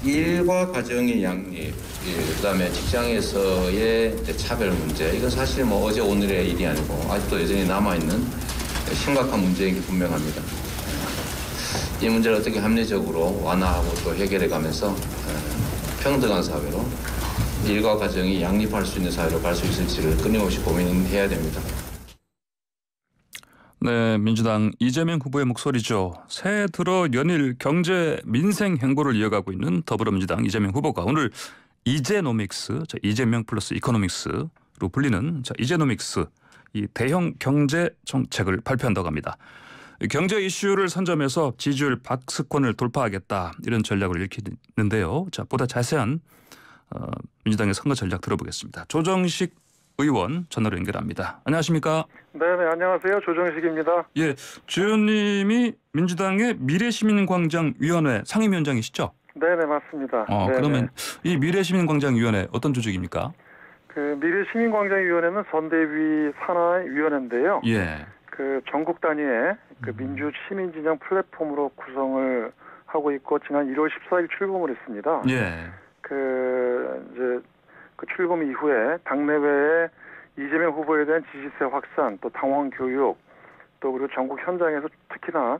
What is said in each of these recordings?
일과 가정의 양립, 그다음에 직장에서의 이제 차별 문제, 이건 사실 뭐 어제 오늘의 일이 아니고 아직도 여전히 남아있는 심각한 문제인 게 분명합니다. 이 문제를 어떻게 합리적으로 완화하고 또 해결해가면서 평등한 사회로 일과 가정이 양립할 수 있는 사회로 갈 수 있을지를 끊임없이 고민해야 됩니다. 네, 민주당 이재명 후보의 목소리죠. 새해 들어 연일 경제 민생 행보를 이어가고 있는 더불어민주당 이재명 후보가 오늘 이제노믹스, 이재명 플러스 이코노믹스로 불리는 이제노믹스 이 대형 경제 정책을 발표한다고 합니다. 경제 이슈를 선점해서 지지율 박스권을 돌파하겠다 이런 전략을 일으키는데요. 자, 보다 자세한 민주당의 선거 전략 들어보겠습니다. 조정식 의원 전화로 연결합니다. 안녕하십니까? 네, 안녕하세요. 조정식입니다. 예, 주 의원님이 민주당의 미래시민광장위원회 상임위원장이시죠? 네, 맞습니다. 그러면 이 미래시민광장위원회 어떤 조직입니까? 그 미래시민광장위원회는 선대위 산하의 위원회인데요. 예. 그 전국 단위의 그 민주 시민 진영 플랫폼으로 구성을 하고 있고 지난 1월 14일 출범을 했습니다. 예. 그 출범 이후에 당내외에 이재명 후보에 대한 지지세 확산, 또 당원 교육, 또 그리고 전국 현장에서 특히나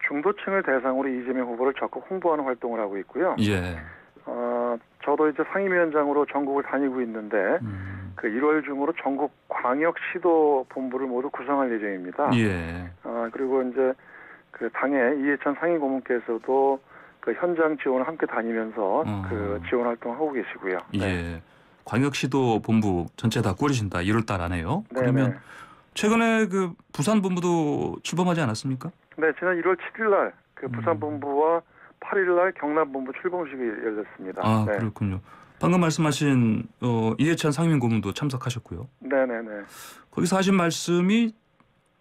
중도층을 대상으로 이재명 후보를 적극 홍보하는 활동을 하고 있고요. 예. 저도 이제 상임위원장으로 전국을 다니고 있는데 그 1월 중으로 전국 광역시도 본부를 모두 구성할 예정입니다. 예. 그리고 이제 그 당의 이해찬 상임고문께서도 그 현장 지원을 함께 다니면서 그 지원 활동을 하고 계시고요. 예. 네. 광역시도 본부 전체 다 꾸리신다. 1월 달 안에요. 네, 그러면 최근에 그 부산 본부도 출범하지 않았습니까? 네, 지난 1월 7일 날 그 부산 본부와 8일 날 경남 본부 출범식이 열렸습니다. 네. 그렇군요. 방금 말씀하신 이해찬 상임고문도 참석하셨고요. 네네네. 거기서 하신 말씀이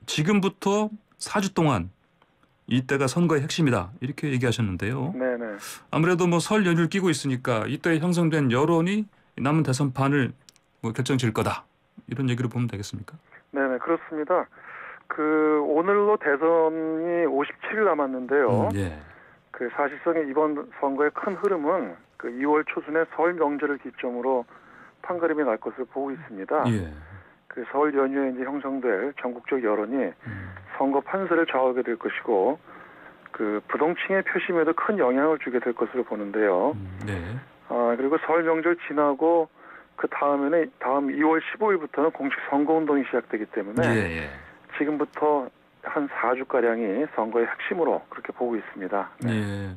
지금부터 4주 동안 이때가 선거의 핵심이다 이렇게 얘기하셨는데요. 네네. 아무래도 뭐 설 연휴를 끼고 있으니까 이때 형성된 여론이 남은 대선판을 결정 지을 거다 이런 얘기로 보면 되겠습니까? 네네, 그렇습니다. 그 오늘로 대선이 57일 남았는데요. 예. 그 사실상 이번 선거의 큰 흐름은 그 2월 초순에 설 명절을 기점으로 판가름이 날 것을 보고 있습니다. 예. 그 설 연휴에 이제 형성될 전국적 여론이 선거 판세를 좌우하게 될 것이고 그 부동층의 표심에도 큰 영향을 주게 될 것으로 보는데요. 네. 그리고 설 명절 지나고 그 다음 2월 15일부터는 공식 선거 운동이 시작되기 때문에 예. 지금부터 한 4주가량이 선거의 핵심으로 그렇게 보고 있습니다. 네. 예.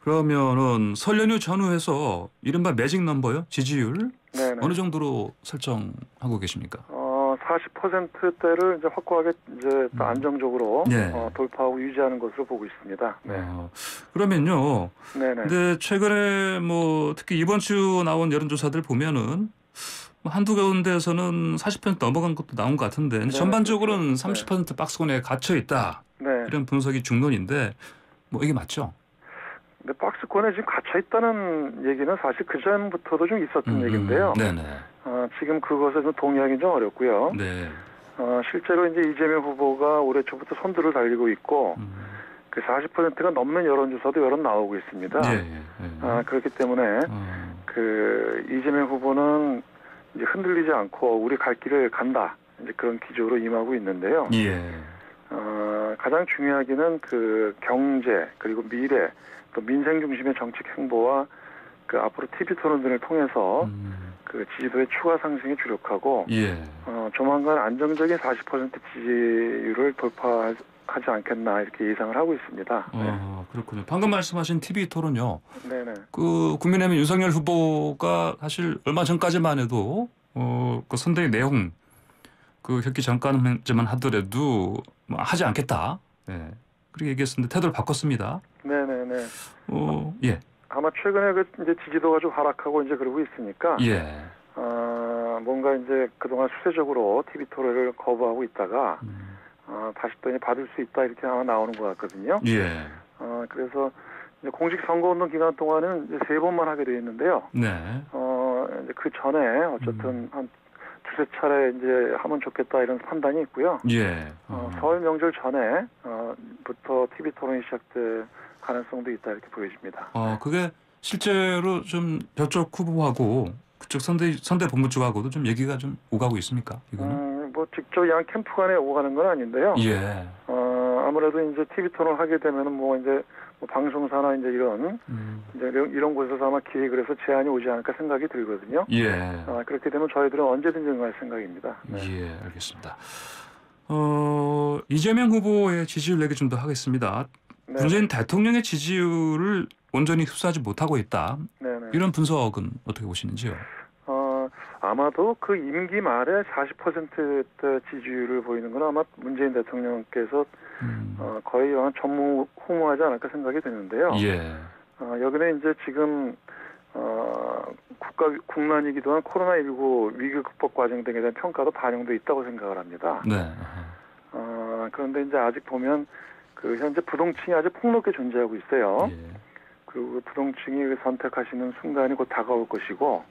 그러면은 설 연휴 전후해서 이른바 매직 넘버요? 지지율 네네. 어느 정도로 설정하고 계십니까? 40%대를 이제 확고하게 이제 또 안정적으로 네. 돌파하고 유지하는 것으로 보고 있습니다. 네. 그러면요. 네네. 근데 최근에 뭐 특히 이번 주 나온 여론조사들 보면은 한두 군데에서는 40% 넘어간 것도 나온 것 같은데 네, 전반적으로는 그렇죠. 30% 박스권에 갇혀 있다. 네. 이런 분석이 중론인데 뭐 이게 맞죠? 근데 박스권에 지금 갇혀 있다는 얘기는 사실 그 전부터도 좀 있었던 얘기인데요. 네네. 지금 그것에 좀 동의하기 좀 어렵고요. 네. 실제로 이제 이재명 후보가 올해 초부터 선두를 달리고 있고 그 40%가 넘는 여론조사도 여러 나오고 있습니다. 예. 그렇기 때문에 그 이재명 후보는 이제 흔들리지 않고 우리 갈 길을 간다. 이제 그런 기조로 임하고 있는데요. 예. 가장 중요하기는 그 경제 그리고 미래 또 민생 중심의 정책 행보와 그 앞으로 TV 토론 등을 통해서 그 지지도의 추가 상승에 주력하고 예. 조만간 안정적인 40% 지지율을 돌파하지 않겠나 이렇게 예상을 하고 있습니다. 네. 그렇군요. 방금 말씀하신 TV 토론요. 네네. 그 국민의힘 윤석열 후보가 사실 얼마 전까지만 해도 그 선대위 내용 그 혁기 잠깐만 하더라도 뭐 하지 않겠다. 예. 그렇게 얘기했었는데 태도를 바꿨습니다. 네네네. 예. 아마 최근에 그 이제 지지도가 좀 하락하고 이제 그러고 있으니까. 예. 뭔가 이제 그동안 수세적으로 TV 토론을 거부하고 있다가 다시 또 받을 수 있다 이렇게 아마 나오는 것 같거든요. 예. 그래서 이제 공식 선거운동 기간 동안은 이제 3번만 하게 되어 있는데요. 네. 이제 그 전에 어쨌든 한 두세 차례 이제 하면 좋겠다 이런 판단이 있고요. 예. 설 명절 전에 부터 TV 토론이 시작될 가능성도 있다 이렇게 보여집니다. 그게 실제로 좀 저쪽 후보하고 그쪽 선대 본부 쪽하고도 좀 얘기가 좀 오가고 있습니까? 이거는? 뭐 직접 양 캠프 간에 오가는 건 아닌데요. 예. 아무래도 이제 TV 토론을 하게 되면은 뭐 이제 뭐 방송사나 이제 이런 이제 이런 곳에서 아마 기획을 해서 제안이 오지 않을까 생각이 들거든요. 예. 그렇게 되면 저희들은 언제든지 응할 생각입니다. 네. 예, 알겠습니다. 이재명 후보의 지지율 얘기 좀 더 하겠습니다. 네. 문재인 대통령의 지지율을 온전히 흡수하지 못하고 있다. 네네. 이런 분석은 어떻게 보시는지요? 아마도 그 임기 말에 40%대 지지율을 보이는 건 아마 문재인 대통령께서 거의 전무후무하지 않을까 생각이 드는데요. 예. 여기는 이제 지금 국난이기도 한 코로나19 위기 극복 과정 등에 대한 평가도 반영돼 있다고 생각을 합니다. 네. 그런데 이제 아직 보면 그 현재 부동층이 아주 폭넓게 존재하고 있어요. 예. 그리고 부동층이 선택하시는 순간이 곧 다가올 것이고,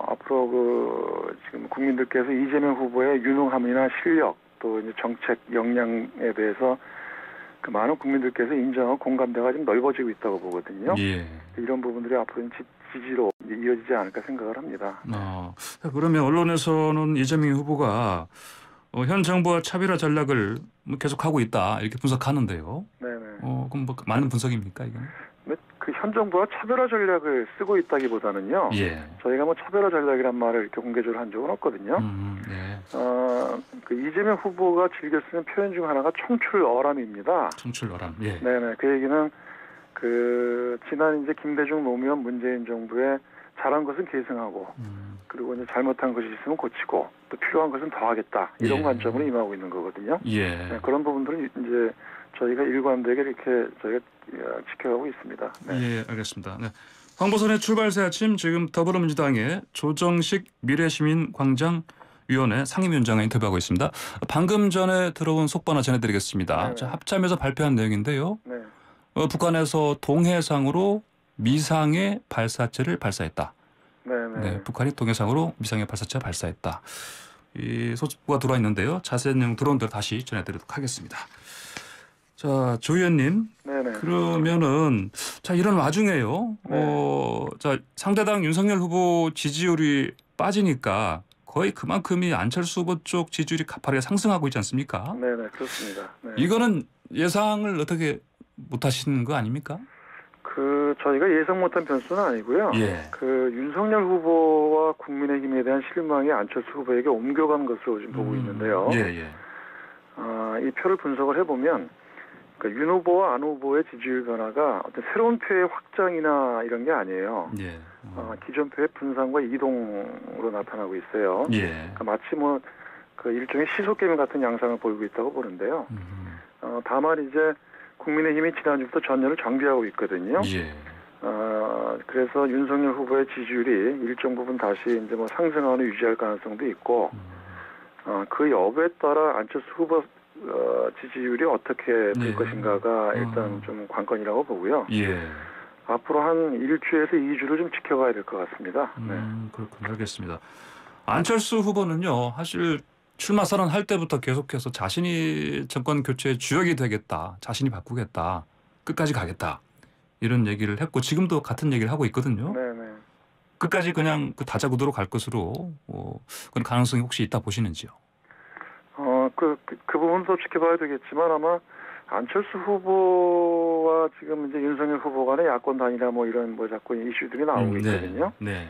앞으로 지금 국민들께서 이재명 후보의 유능함이나 실력 또 이제 정책 역량에 대해서 그 많은 국민들께서 인정하고 공감대가 좀 넓어지고 있다고 보거든요. 예. 이런 부분들이 앞으로 지지로 이어지지 않을까 생각을 합니다. 그러면 언론에서는 이재명 후보가 현 정부와 차별화 전략을 계속하고 있다 이렇게 분석하는데요. 네네. 그럼 뭐 맞는 분석입니까 이건? 그 현 정부가 차별화 전략을 쓰고 있다기보다는요. 예. 저희가 뭐 차별화 전략이란 말을 이렇게 공개적으로 한 적은 없거든요. 네. 그 이재명 후보가 즐겨 쓰는 표현 중 하나가 청출어람입니다. 청출어람. 예. 네네. 그 얘기는 그 지난 이제 김대중 노무현 문재인 정부의 잘한 것은 계승하고 그리고 이제 잘못한 것이 있으면 고치고 또 필요한 것은 더하겠다 이런 예. 관점으로 임하고 있는 거거든요. 예. 네, 그런 부분들은 이제 저희가 일관되게 이렇게 저희가 지켜가고 있습니다. 네. 예, 알겠습니다. 네. 황보선의 출발새 아침 지금 더불어민주당의 조정식 미래시민광장위원회 상임위원장과 인터뷰하고 있습니다. 방금 전에 들어온 속보 하나 전해드리겠습니다. 네. 자, 합참에서 발표한 내용인데요. 네. 북한에서 동해상으로 미상의 발사체를 발사했다. 네네. 네, 북한이 동해상으로 미상의 발사체를 발사했다. 이 소식보가 들어와 있는데요. 자세한 내용 들어온 대로 다시 전해드리도록 하겠습니다. 자, 조 의원님. 네네. 그러면은 자 이런 와중에요. 네. 자 상대당 윤석열 후보 지지율이 빠지니까 거의 그만큼이 안철수 후보 쪽 지지율이 가파르게 상승하고 있지 않습니까? 네네 그렇습니다. 네. 이거는 예상을 어떻게 못하시는 거 아닙니까? 저희가 예상 못한 변수는 아니고요. 예. 윤석열 후보와 국민의힘에 대한 실망이 안철수 후보에게 옮겨간 것으로 지금 보고 있는데요. 예. 이 표를 분석을 해보면 윤 후보와 안 후보의 지지율 변화가 어떤 새로운 표의 확장이나 이런 게 아니에요. 예. 기존 표의 분산과 이동으로 나타나고 있어요. 예. 그러니까 마치 그 일종의 시소 게임 같은 양상을 보이고 있다고 보는데요. 다만 이제 국민의힘이 지난주부터 전열을 정비하고 있거든요. 예. 그래서 윤석열 후보의 지지율이 일정 부분 다시 이제 뭐 상승하는 유지할 가능성도 있고, 그 여부에 따라 안철수 후보 지지율이 어떻게 될 예. 것인가가 일단 좀 관건이라고 보고요. 예. 앞으로 한 1주에서 2주를 좀 지켜봐야 될 것 같습니다. 네. 그렇군요. 알겠습니다. 안철수 후보는요. 사실 출마 선언할 때부터 계속해서 자신이 정권 교체의 주역이 되겠다. 자신이 바꾸겠다. 끝까지 가겠다. 이런 얘기를 했고 지금도 같은 얘기를 하고 있거든요. 네네. 끝까지 그냥 그 다자구도로 갈 것으로 그런 가능성이 혹시 있다 보시는지요? 그 부분도 지켜봐야 되겠지만 아마 안철수 후보와 지금 이제 윤석열 후보 간의 야권 단일화 뭐 이런 뭐 자꾸 이슈들이 나오고 있거든요. 네.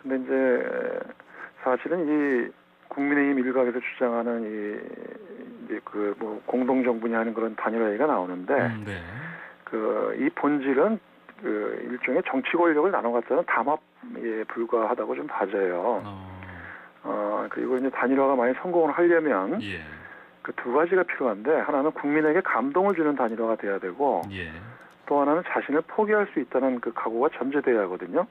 근데 이제 사실은 이 국민의힘 일각에서 주장하는 이제 그 뭐 공동 정부냐 하는 그런 단일화 얘기가 나오는데 네. 이 본질은 그 일종의 정치 권력을 나눠 갖자는 담합에 불과하다고 좀 봐져요. 그리고 이제 단일화가 많이 성공을 하려면 예. 그 두 가지가 필요한데 하나는 국민에게 감동을 주는 단일화가 돼야 되고 예. 또 하나는 자신을 포기할 수 있다는 그 각오가 전제돼야 하거든요.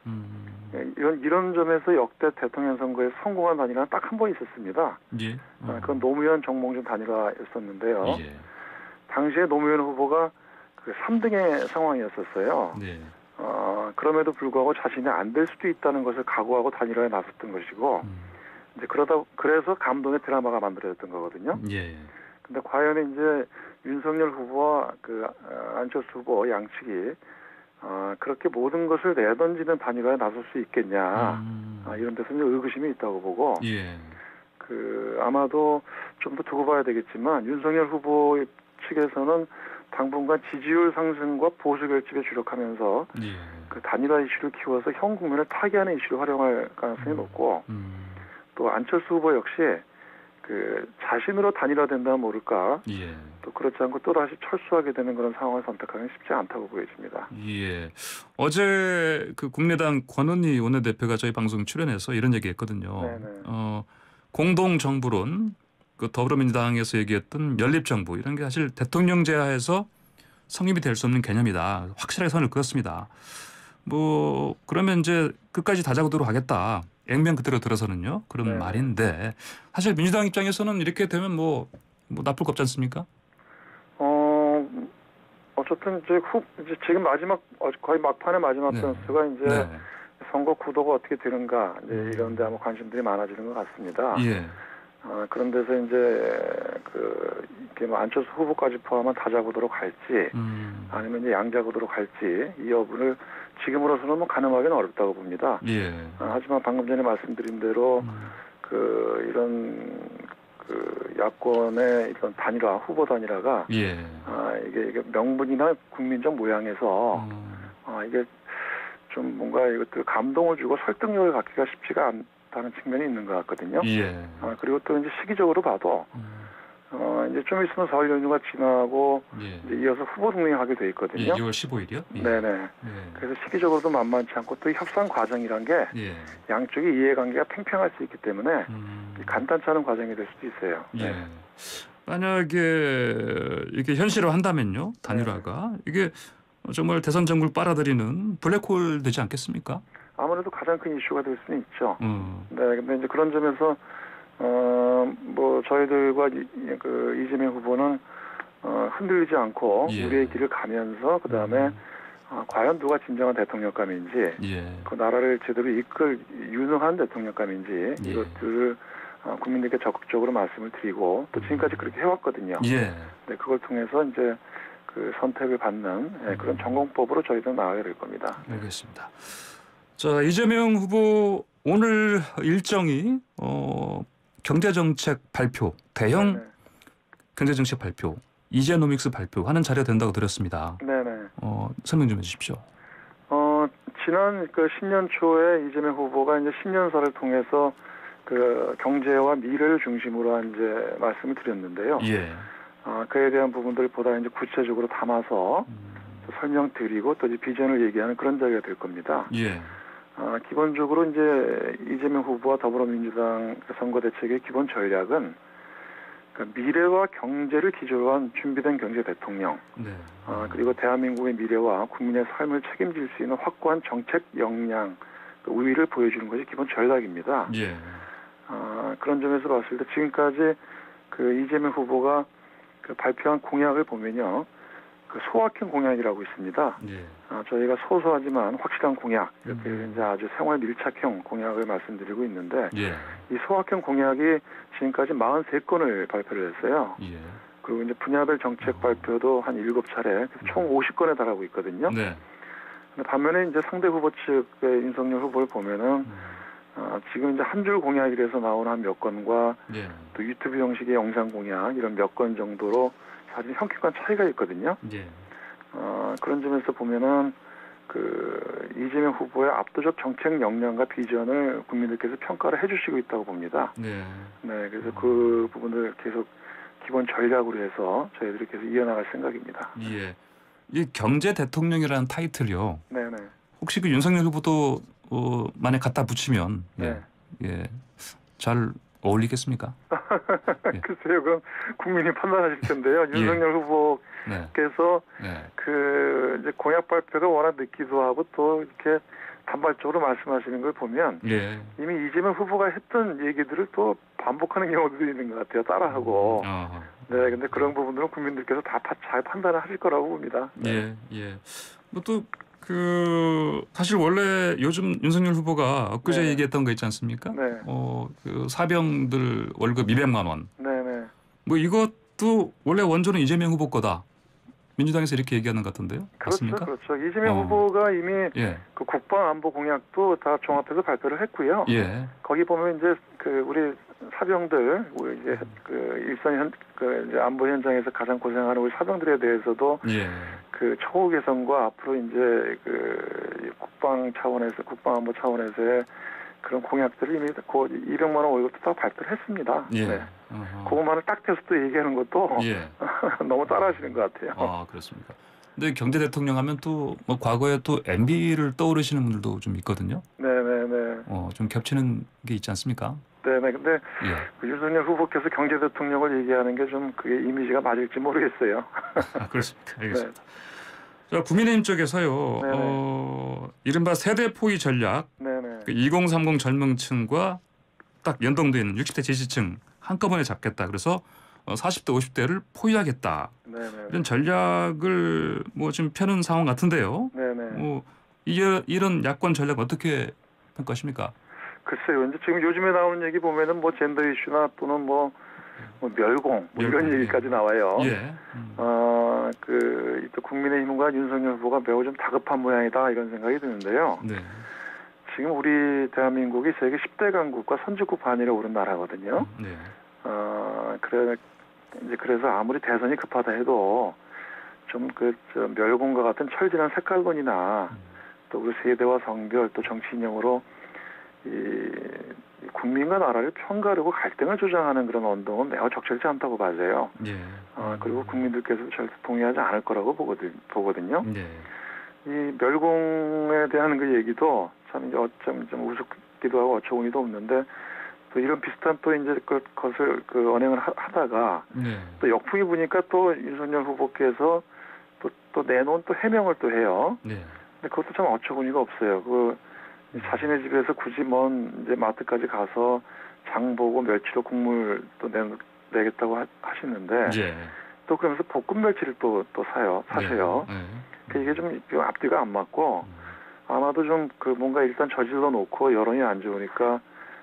이런 점에서 역대 대통령 선거에 성공한 단일화는 딱 한 번 있었습니다. 예. 그건 노무현 정몽준 단일화였었는데요. 예. 당시에 노무현 후보가 그 3등의 상황이었었어요. 네. 그럼에도 불구하고 자신이 안 될 수도 있다는 것을 각오하고 단일화에 나섰던 것이고 이제 그래서 감동의 드라마가 만들어졌던 거거든요. 예. 근데 과연 이제 윤석열 후보와 그 안철수 후보 양측이 그렇게 모든 것을 내던지는 단일화에 나설 수 있겠냐 이런 데서 이제 의구심이 있다고 보고 예. 아마도 좀 더 두고 봐야 되겠지만 윤석열 후보 측에서는 당분간 지지율 상승과 보수 결집에 주력하면서 예. 그 단일화 이슈를 키워서 현 국면을 타개하는 이슈로 활용할 가능성이 높고 또 안철수 후보 역시 그 자신으로 단일화된다면 모를까 예. 또 그렇지 않고 또 다시 철수하게 되는 그런 상황을 선택하기는 쉽지 않다고 보여집니다. 예. 어제 그 국민의당 권은희 원내대표가 저희 방송 출연해서 이런 얘기했거든요. 네네. 공동 정부론 그 더불어민주당에서 얘기했던 연립정부 이런 게 사실 대통령제하에서 성립이 될 수 없는 개념이다. 확실하게 선을 그었습니다. 뭐 그러면 이제 끝까지 다자구도로 하겠다. 액면 그대로 들어서는요. 그런 네. 말인데 사실 민주당 입장에서는 이렇게 되면 뭐 나쁠 거 없지 않습니까? 어쨌든 이제 지금 거의 막판의 마지막 네. 변수가 이제 네. 선거 구도가 어떻게 되는가 이제 이런 데 아마 관심들이 많아지는 것 같습니다. 예. 그런 데서 이제 이렇게 뭐 안철수 후보까지 포함한 다자구도로 갈지 아니면 이제 양자구도로 갈지 이 여부를 지금으로서는 뭐 가늠하기는 어렵다고 봅니다. 예. 하지만 방금 전에 말씀드린 대로 이런 야권의 이런 단일화 후보 단일화가 예. 이게 명분이나 국민적 모양에서 이게 좀 뭔가 이것들 감동을 주고 설득력을 갖기가 쉽지가 않다는 측면이 있는 것 같거든요. 예. 그리고 또 이제 시기적으로 봐도 이제 좀 있으면 설 연휴가 지나고 예. 이제 이어서 후보 등록하게 돼 있거든요. 예. 2월 15일이요? 예. 네네. 예. 그래서 시기적으로도 만만치 않고 또 이 협상 과정이란 게 예. 양쪽의 이해관계가 팽팽할 수 있기 때문에 간단치 않은 과정이 될 수도 있어요. 예. 네. 만약에 이게 현실화 한다면요. 단일화가 이게 정말 대선 정부를 빨아들이는 블랙홀 되지 않겠습니까? 아무래도 가장 큰 이슈가 될 수는 있죠. 네, 근데 이제 그런 점에서 뭐 저희들과 이재명 후보는 흔들리지 않고 예. 우리의 길을 가면서 그 다음에 과연 누가 진정한 대통령감인지 예. 그 나라를 제대로 이끌 유능한 대통령감인지 예. 이것들을 국민들께 적극적으로 말씀을 드리고 또 지금까지 그렇게 해왔거든요. 예. 네, 그걸 통해서 이제 그 선택을 받는 그런 전공법으로 저희도 나가게 될 겁니다. 알겠습니다. 자, 이재명 후보 오늘 일정이 경제정책 발표, 대형 네네. 경제정책 발표, 이제노믹스 발표하는 자리가 된다고 들었습니다. 네네. 설명 좀 해주십시오. 지난 신년 초에 이재명 후보가 이제 신년사를 통해서 경제와 미래를 중심으로 이제 말씀을 드렸는데요. 예. 그에 대한 부분들을 보다 이제 구체적으로 담아서 설명드리고 또 이제 비전을 얘기하는 그런 자리가 될 겁니다. 예. 기본적으로 이제 이재명 후보와 더불어민주당 선거 대책의 기본 전략은 미래와 경제를 기조로 한 준비된 경제 대통령, 네. 그리고 대한민국의 미래와 국민의 삶을 책임질 수 있는 확고한 정책 역량, 우위를 보여주는 것이 기본 전략입니다. 예. 그런 점에서 봤을 때 지금까지 이재명 후보가 발표한 공약을 보면요, 소확행 공약이라고 있습니다. 예. 저희가 소소하지만 확실한 공약, 이렇게 이제 아주 생활 밀착형 공약을 말씀드리고 있는데, 예. 이 소확행 공약이 지금까지 43건을 발표를 했어요. 예. 그리고 이제 분야별 정책 발표도 한 7차례, 총 50건에 달하고 있거든요. 네. 근데 반면에 이제 상대 후보 측의 윤석열 후보를 보면은, 지금 이제 한 줄 공약이라서 나오는 한 몇 건과 예. 또 유튜브 형식의 영상 공약 이런 몇 건 정도로 사실 현격한 차이가 있거든요. 예. 그런 점에서 보면은 이재명 후보의 압도적 정책 역량과 비전을 국민들께서 평가를 해주시고 있다고 봅니다. 네. 네, 그래서 그 부분을 계속 기본 전략으로 해서 저희들이 계속 이어나갈 생각입니다. 예. 이 경제 대통령이라는 타이틀이요. 네네. 혹시 윤석열 후보도 만약 갖다 붙이면 네. 예. 잘 어울리겠습니까? 예. 글쎄요, 그럼 국민이 판단하실 텐데요. 윤석열 후보께서 네. 이제 공약 발표가 워낙 늦기도 하고 또 이렇게 단발적으로 말씀하시는 걸 보면 예. 이미 이재명 후보가 했던 얘기들을 또 반복하는 경우도 있는 것 같아요. 따라하고. 네, 근데 그런 부분들은 국민들께서 다 잘 판단을 하실 거라고 봅니다. 네. 예. 뭐 또 사실 원래 요즘 윤석열 후보가 엊그제 네. 얘기했던 거 있지 않습니까? 네. 사병들 월급 200만 원. 네네. 뭐 이것도 원래 원조는 이재명 후보 거다. 민주당에서 이렇게 얘기하는 것 같은데요. 맞습니까? 그렇죠. 이재명 후보가 이미 예. 그 국방안보 공약도 다 종합해서 발표를 했고요. 예. 거기 보면 이제 그 우리 사병들, 우리 이제 그 일선 그 이제 안보 현장에서 가장 고생하는 우리 사병들에 대해서도 예. 그 처우 개선과 앞으로 이제 그 국방 차원에서 국방안보 차원에서의 그런 공약들을 이미 그 200만 원 월급도 다 발표를 했습니다. 예. 네. 어허. 그것만을 딱 대서 또 얘기하는 것도 예. 너무 따라하시는 것 같아요. 아, 그렇습니까? 근데 경제 대통령 하면 또 뭐 과거에 또 MB를 떠오르시는 분들도 좀 있거든요. 네네네. 좀 겹치는 게 있지 않습니까? 네네. 근데 예. 그 윤석열 후보께서 경제 대통령을 얘기하는 게 좀 그게 이미지가 맞을지 모르겠어요. 아, 그렇습니까? 알겠습니다. 자, 국민의힘 쪽에서요. 네네. 이른바 세대 포위 전략, 네네. 2030 젊은층과 딱 연동되어 있는 60대 지지층 한꺼번에 잡겠다. 그래서 40대, 50대를 포위하겠다. 네네. 이런 전략을 뭐 지금 펴는 상황 같은데요. 네네. 이런 야권 전략 어떻게 평가하십니까? 글쎄요. 이제 지금 요즘에 나오는 얘기 보면은 뭐 젠더 이슈나 또는 뭐 멸공 뭐 이런 멸공, 얘기까지 나와요. 예. 또 국민의힘과 윤석열 후보가 매우 좀 다급한 모양이다 이런 생각이 드는데요. 네. 지금 우리 대한민국이 세계 10대 강국과 선진국 반열에 오른 나라거든요. 네. 그래서 아무리 대선이 급하다 해도 좀 저 멸공과 같은 철진한 색깔론이나 또 그 세대와 성별 또 정치 이념으로 이 국민과 나라를 편가르고 갈등을 조장하는 그런 운동은 매우 적절치 않다고 봐져요. 예. 그리고 국민들께서도 절대 동의하지 않을 거라고 보거든요. 예. 이 멸공에 대한 그 얘기도 참 이제 어쩜 좀 우습기도 하고 어처구니도 없는데 또 이런 비슷한 또 이제 그것을 언행을 하다가 네. 또 역풍이 부니까 또 윤석열 후보께서 또 내놓은 또 해명을 또 해요. 네. 근데 그것도 참 어처구니가 없어요. 자신의 집에서 굳이 먼 이제 마트까지 가서 장 보고 멸치로 국물 또 내겠다고 하시는데 예. 또 그러면서 볶음 멸치를 또 사세요. 네. 이게 좀 앞뒤가 안 맞고 아마도 좀 뭔가 일단 저질러 놓고 여론이 안 좋으니까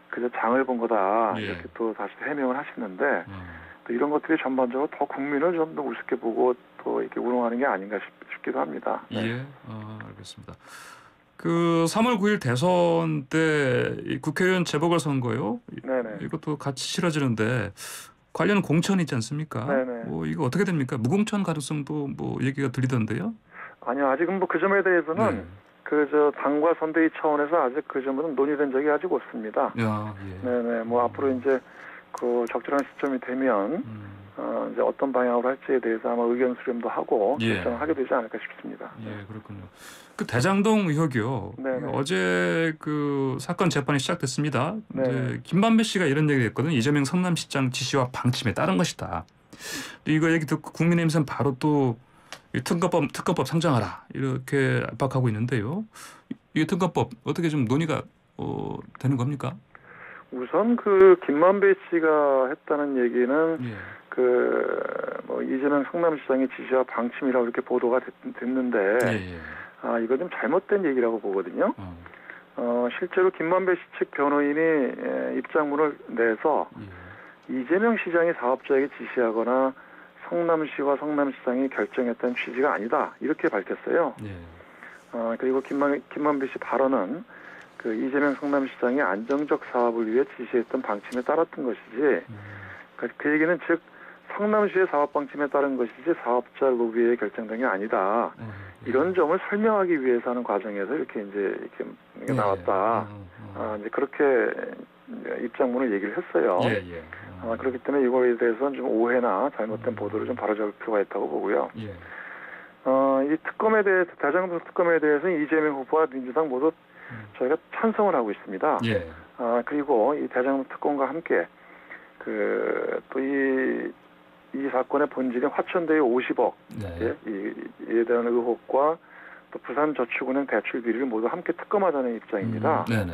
그저 장을 본 거다 예. 이렇게 또 다시 해명을 하시는데 또 이런 것들이 전반적으로 더 국민을 좀 더 우습게 보고 또 이렇게 우롱하는 게 아닌가 싶기도 합니다. 네. 예. 알겠습니다. 그 3월 9일 대선 때 이 국회의원 재보궐선거요. 네네. 이것도 같이 치러지는데 관련 공천 있지 않습니까? 네네. 이거 어떻게 됩니까? 무공천 가능성도 뭐 얘기가 들리던데요. 아니요, 아직은 뭐 그 점에 대해서는 네. 당과 선대위 차원에서 아직 그 점은 논의된 적이 아직 없습니다. 야, 예. 네네. 뭐 앞으로 이제 그 적절한 시점이 되면 이제 어떤 방향으로 할지에 대해서 아마 의견 수렴도 하고 예. 결정을 하게 되지 않을까 싶습니다. 예, 그렇군요. 그 대장동 의혹이요. 네네. 어제 그 사건 재판이 시작됐습니다. 네네. 이제 김만배 씨가 이런 얘기를 했거든요. 이재명 성남시장 지시와 방침에 따른 것이다. 이거 얘기 듣고 국민의힘에서는 바로 또 이 특검법 상정하라 이렇게 압박하고 있는데요. 이 특검법 어떻게 좀 논의가 되는 겁니까? 우선 김만배 씨가 했다는 얘기는 예. 이재명 성남시장의 지시와 방침이라고 이렇게 보도가 됐는데 예. 이거 좀 잘못된 얘기라고 보거든요. 실제로 김만배 씨 측 변호인이 입장문을 내서 이재명 시장이 사업자에게 지시하거나 성남시와 성남시장이 결정했다는 취지가 아니다 이렇게 밝혔어요. 예. 그리고 김만배 씨 발언은 이재명 성남시장이 안정적 사업을 위해 지시했던 방침에 따랐던 것이지 그 얘기는 즉 성남시의 사업 방침에 따른 것이지 사업자 로비에 결정된 게 아니다. 이런 점을 설명하기 위해서 하는 과정에서 이렇게 나왔다. 이제 그렇게 입장문을 얘기를 했어요. 예. 그렇기 때문에 이거에 대해서는 좀 오해나 잘못된 보도를 좀 바로잡을 필요가 있다고 보고요. 예. 이 특검에 대해서 대장동 특검에 대해서는 이재명 후보와 민주당 모두 저희가 찬성을 하고 있습니다. 예. 그리고 이 대장동 특검과 함께 또 이 사건의 본질인 화천대유 50억 네. 이에 대한 의혹과 또 부산저축은행 대출 비리를 모두 함께 특검하자는 입장입니다. 네네.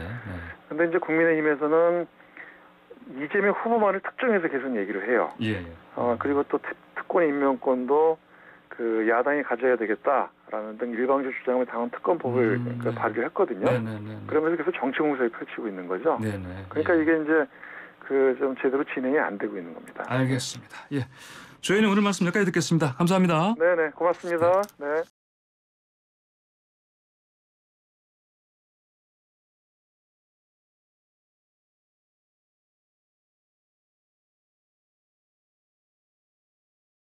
그런데 이제 국민의힘에서는 이재명 후보만을 특정해서 계속 얘기를 해요. 예. 그리고 또 특권 임명권도 야당이 가져야 되겠다라는 등 일방적 주장을 당한 특검법을 발의를 했거든요. 네네. 그러면서 계속 정치 공세를 펼치고 있는 거죠. 네네. 그러니까 이게 이제 좀 제대로 진행이 안 되고 있는 겁니다. 알겠습니다. 예. 저희는 오늘 말씀 여기까지 듣겠습니다. 감사합니다. 네네, 고맙습니다. 네.